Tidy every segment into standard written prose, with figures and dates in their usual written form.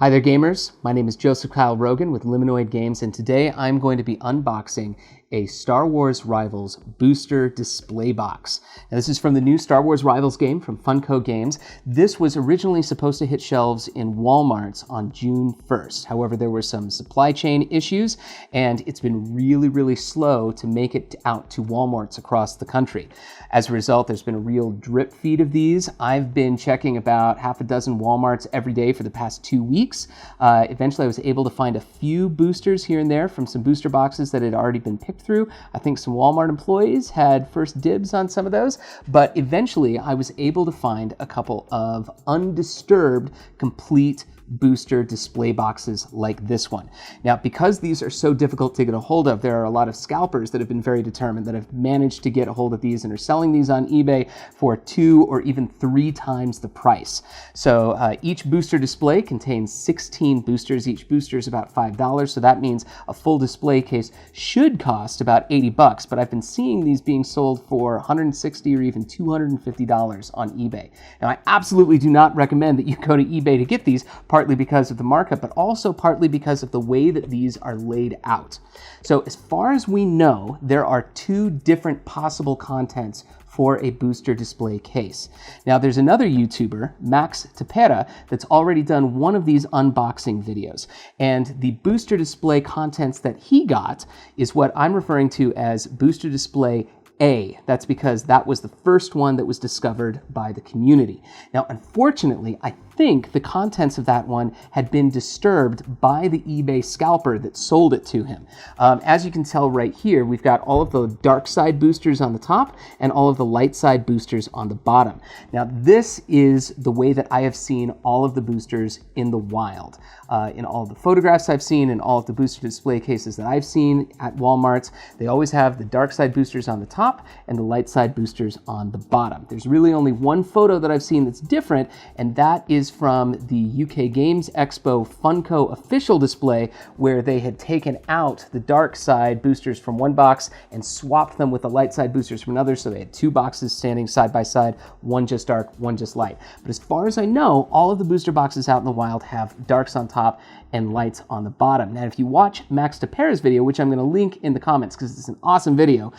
Hi there gamers, my name is Joseph Kyle Rogan with Liminoid Games, and today I'm going to be unboxing a Star Wars Rivals booster display box. Now this is from the new Star Wars Rivals game from Funko Games. This was originally supposed to hit shelves in Walmarts on June 1st. However, there were some supply chain issues and it's been really slow to make it out to Walmarts across the country. As a result, there's been a real drip feed of these. I've been checking about half a dozen Walmarts every day for the past 2 weeks. Eventually I was able to find a few boosters here and there from some booster boxes that had already been picked through. I think some Walmart employees had first dibs on some of those, but eventually I was able to find a couple of undisturbed, complete booster display boxes like this one. Now, because these are so difficult to get a hold of, there are a lot of scalpers that have been very determined that have managed to get a hold of these and are selling these on eBay for 2 or even 3 times the price. So each booster display contains 16 boosters. Each booster is about $5, so that means a full display case should cost about $80, but I've been seeing these being sold for $160 or even $250 on eBay. Now, I absolutely do not recommend that you go to eBay to get these, partly because of the markup, but also partly because of the way that these are laid out. So as far as we know, there are 2 different possible contents for a booster display case. Now there's another YouTuber, Max Tepera, that's already done one of these unboxing videos. And the booster display contents that he got is what I'm referring to as booster display A. That's because that was the first one that was discovered by the community. Now, unfortunately, I think the contents of that one had been disturbed by the eBay scalper that sold it to him. As you can tell right here, we've got all of the dark side boosters on the top and all of the light side boosters on the bottom. Now, this is the way that I have seen all of the boosters in the wild. In all the photographs I've seen and all of the booster display cases that I've seen at Walmarts, they always have the dark side boosters on the top and the light side boosters on the bottom. There's really only one photo that I've seen that's different, and that is from the UK Games Expo Funko official display, where they had taken out the dark side boosters from one box and swapped them with the light side boosters from another, so they had 2 boxes standing side by side, one just dark, one just light. But as far as I know, all of the booster boxes out in the wild have darks on top and lights on the bottom. Now, if you watch Max Tepera's video, which I'm going to link in the comments because it's an awesome video,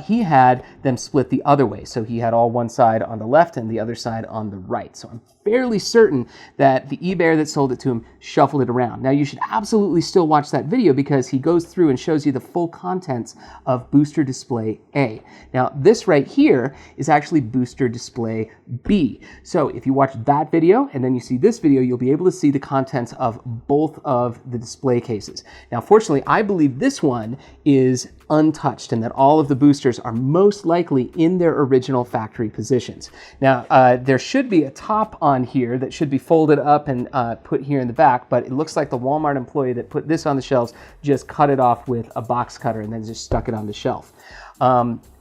he had them split the other way. So he had all one side on the left and the other side on the right. So I'm fairly certain that the eBayer that sold it to him shuffled it around. Now, you should absolutely still watch that video because he goes through and shows you the full contents of booster display A. Now, this right here is actually booster display B. So if you watch that video and then you see this video, you'll be able to see the contents of both of the display cases. Now, fortunately, I believe this one is untouched and that all of the boosters are most likely in their original factory positions. Now, there should be a top on here that should be folded up and put here in the back, but it looks like the Walmart employee that put this on the shelves just cut it off with a box cutter and then just stuck it on the shelf.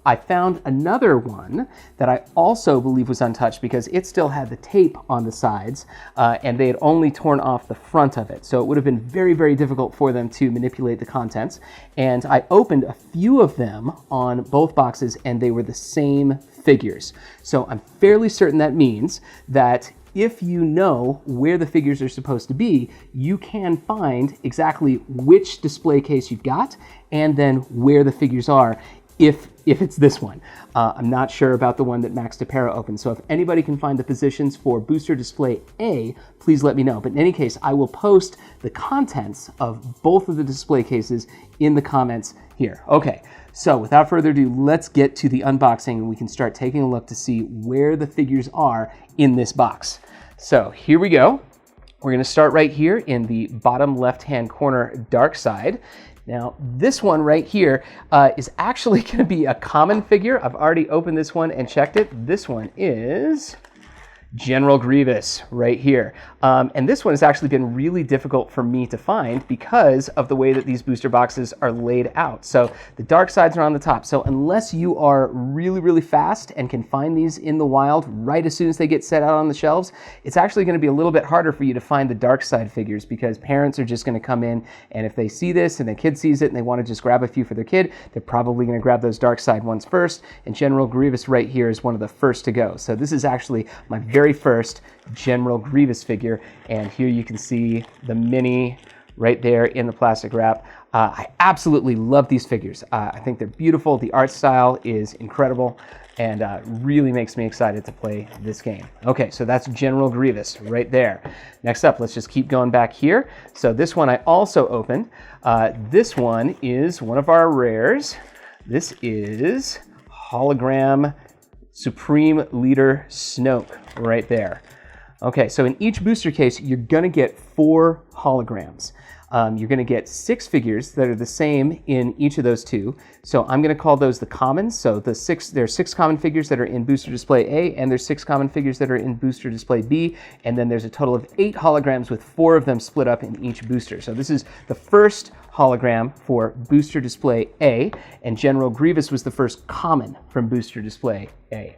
I found another one that I also believe was untouched because it still had the tape on the sides and they had only torn off the front of it. So it would have been very difficult for them to manipulate the contents. And I opened a few of them on both boxes and they were the same figures. So I'm fairly certain that means that if you know where the figures are supposed to be, you can find exactly which display case you've got and then where the figures are if it's this one. I'm not sure about the one that Max Tepera opened, so if anybody can find the positions for booster display A, please let me know. But in any case, I will post the contents of both of the display cases in the comments here. Okay, so without further ado, let's get to the unboxing and we can start taking a look to see where the figures are in this box. So here we go. We're going to start right here in the bottom left-hand corner dark side. Now, this one right here is actually going to be a common figure. I've already opened this one and checked it. This one is General Grievous right here. And this one has actually been really difficult for me to find because of the way that these booster boxes are laid out. So the dark sides are on the top. So unless you are really fast and can find these in the wild right as soon as they get set out on the shelves, it's actually going to be a little bit harder for you to find the dark side figures because parents are just going to come in, and if they see this and the kid sees it and they want to just grab a few for their kid, they're probably going to grab those dark side ones first. And General Grievous right here is one of the first to go. So this is actually my very very first General Grievous figure. And here you can see the mini right there in the plastic wrap. I absolutely love these figures. I think they're beautiful. The art style is incredible and really makes me excited to play this game. Okay, so that's General Grievous right there. Next up, let's just keep going back here. So this one I also opened. This one is one of our rares. This is Hologram Supreme Leader Snoke right there. Okay, so in each booster case, you're gonna get 4 holograms. You're going to get 6 figures that are the same in each of those 2. So I'm going to call those the commons. So there are 6 common figures that are in Booster Display A, and there's 6 common figures that are in Booster Display B, and then there's a total of 8 holograms with 4 of them split up in each booster. So this is the first hologram for Booster Display A, and General Grievous was the first common from Booster Display A.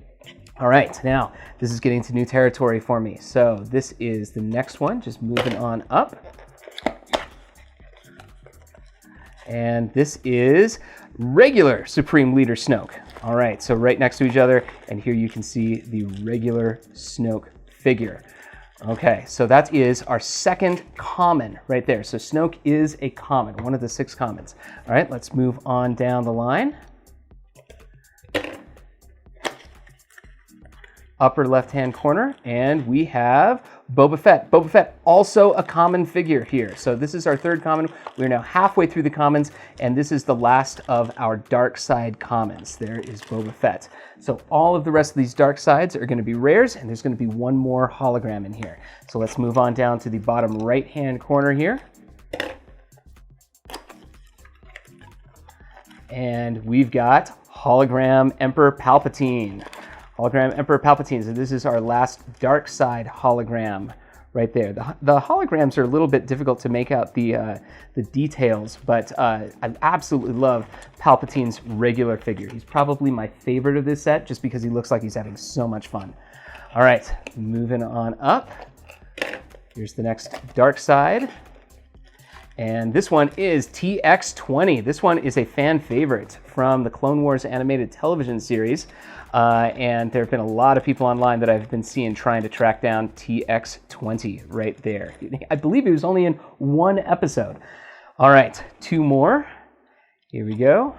All right, now this is getting to new territory for me. So this is the next one, just moving on up. And this is regular Supreme Leader Snoke. All right, so right next to each other, and here you can see the regular Snoke figure. Okay, so that is our second common right there. So Snoke is a common, one of the 6 commons. All right, let's move on down the line. Upper left-hand corner, and we have Boba Fett. Boba Fett, also a common figure here. So this is our third common. We're now halfway through the commons, and this is the last of our dark side commons. There is Boba Fett. So all of the rest of these dark sides are going to be rares, and there's going to be one more hologram in here. So let's move on down to the bottom right-hand corner here. And we've got Hologram Emperor Palpatine. Hologram Emperor Palpatine. So this is our last dark side hologram right there. The holograms are a little bit difficult to make out the details, but I absolutely love Palpatine's regular figure. He's probably my favorite of this set just because he looks like he's having so much fun. All right, moving on up. Here's the next dark side. And this one is TX20. This one is a fan favorite from the Clone Wars animated television series. And there have been a lot of people online that I've been seeing trying to track down TX20 right there. I believe he was only in 1 episode. All right, 2 more. Here we go.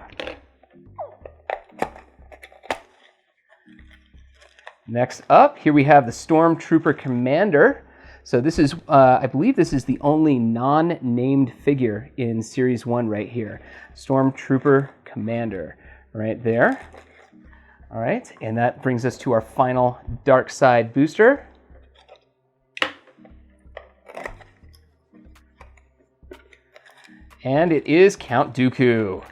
Next up, here we have the Stormtrooper Commander. So this is, I believe this is the only non-named figure in Series 1 right here. Stormtrooper Commander right there. All right, and that brings us to our final dark side booster. And it is Count Dooku.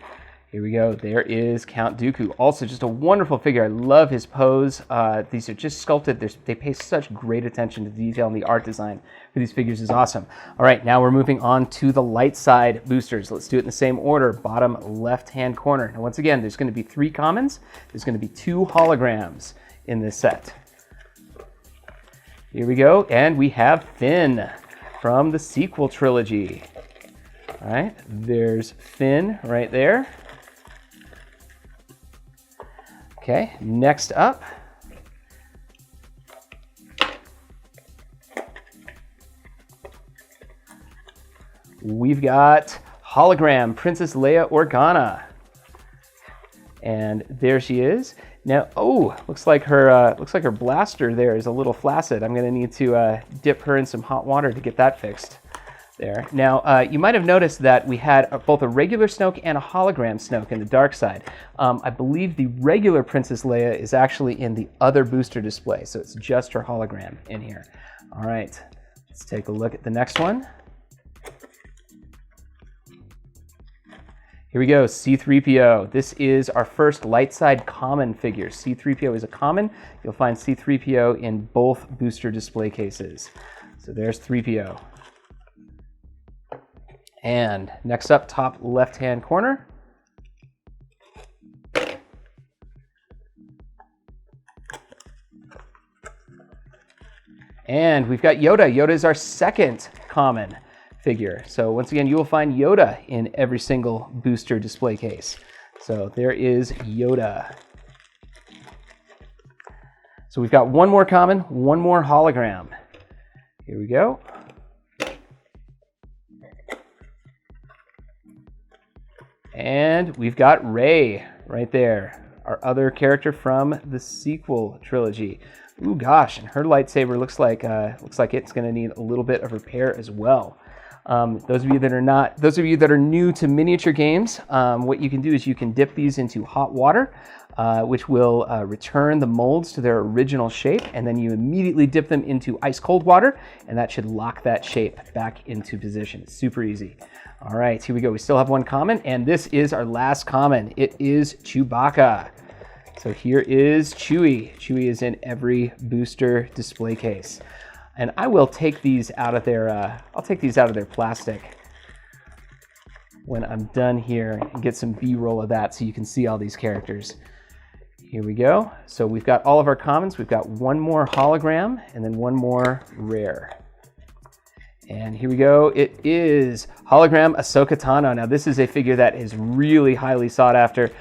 Here we go, there is Count Dooku. Also just a wonderful figure. I love his pose. These are just sculpted. They pay such great attention to detail, and the art design for these figures is awesome. All right, now we're moving on to the light side boosters. Let's do it in the same order, bottom left-hand corner. Now once again, there's gonna be 3 commons. There's gonna be 2 holograms in this set. Here we go, and we have Finn from the sequel trilogy. All right, there's Finn right there. Okay, next up, we've got hologram Princess Leia Organa, and there she is. Now, oh, looks like her blaster there is a little flaccid. I'm going to need to dip her in some hot water to get that fixed. There. Now, you might have noticed that we had both a regular Snoke and a hologram Snoke in the dark side. I believe the regular Princess Leia is actually in the other booster display, so it's just her hologram in here. All right, let's take a look at the next one. Here we go, C-3PO. This is our first light side common figure. C-3PO is a common. You'll find C-3PO in both booster display cases. So there's 3PO. And next up, top left-hand corner. And we've got Yoda. Yoda is our second common figure. So once again, you will find Yoda in every single booster display case. So there is Yoda. So So we've got one more common, one more hologram. Here we go. And we've got Rey right there, our other character from the sequel trilogy. Ooh, gosh, and her lightsaber looks like it's going to need a little bit of repair as well. Those of you that are new to miniature games, what you can do is you can dip these into hot water, which will return the molds to their original shape, and then you immediately dip them into ice cold water, and that should lock that shape back into position. It's super easy. All right, here we go. We still have one common, and this is our last common. It is Chewbacca. So here is Chewie. Chewie is in every booster display case. And I will take these out of their, plastic when I'm done here and get some B-roll of that so you can see all these characters. Here we go. So we've got all of our commons. We've got one more hologram and then one more rare. And here we go. It is hologram Ahsoka Tano. Now this is a figure that is really highly sought after.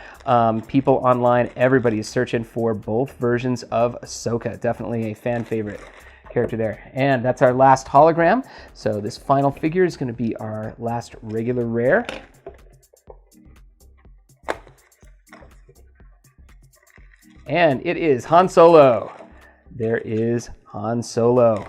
People online, everybody is searching for both versions of Ahsoka. Definitely a fan favorite character there. And that's our last hologram. So this final figure is going to be our last regular rare. And it is Han Solo. There is Han Solo.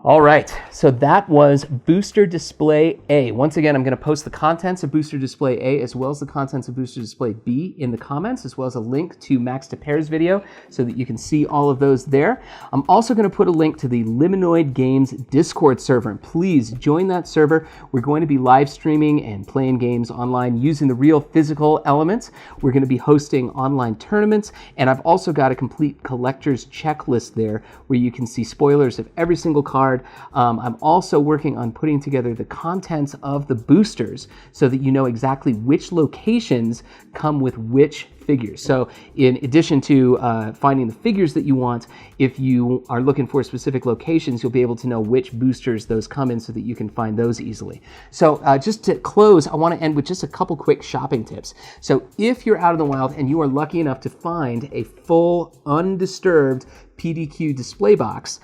All right, so that was Booster Display A. Once again, I'm going to post the contents of Booster Display A as well as the contents of Booster Display B in the comments, as well as a link to Max to Pairs video so that you can see all of those there. I'm also going to put a link to the Liminoid Games Discord server, and please join that server. We're going to be live streaming and playing games online using the real physical elements. We're going to be hosting online tournaments, and I've also got a complete collector's checklist there where you can see spoilers of every single card. I'm also working on putting together the contents of the boosters so that you know exactly which locations come with which figures. So in addition to finding the figures that you want, if you are looking for specific locations, you'll be able to know which boosters those come in so that you can find those easily. So just to close, I want to end with just a couple quick shopping tips. So if you're out in the wild and you are lucky enough to find a full undisturbed PDQ display box,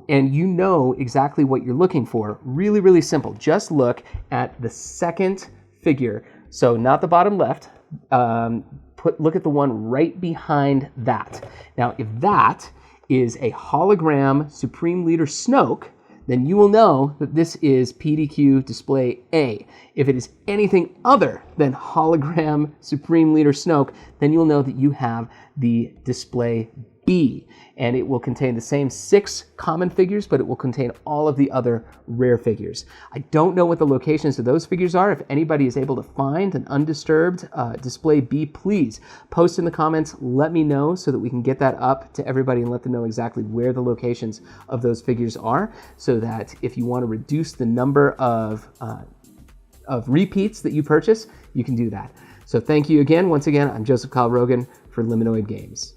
and you know exactly what you're looking for, really, really simple. Just look at the second figure. So not the bottom left. Look at the one right behind that. Now, if that is a hologram Supreme Leader Snoke, then you will know that this is PDQ Display A. If it is anything other than hologram Supreme Leader Snoke, then you'll know that you have the Display B, and it will contain the same 6 common figures, but it will contain all of the other rare figures. I don't know what the locations of those figures are. If anybody is able to find an undisturbed Display B, please post in the comments, let me know so that we can get that up to everybody and let them know exactly where the locations of those figures are, so that if you want to reduce the number of repeats that you purchase, you can do that. So thank you again. Once again, I'm Joseph Kyle Rogan for Liminoid Games.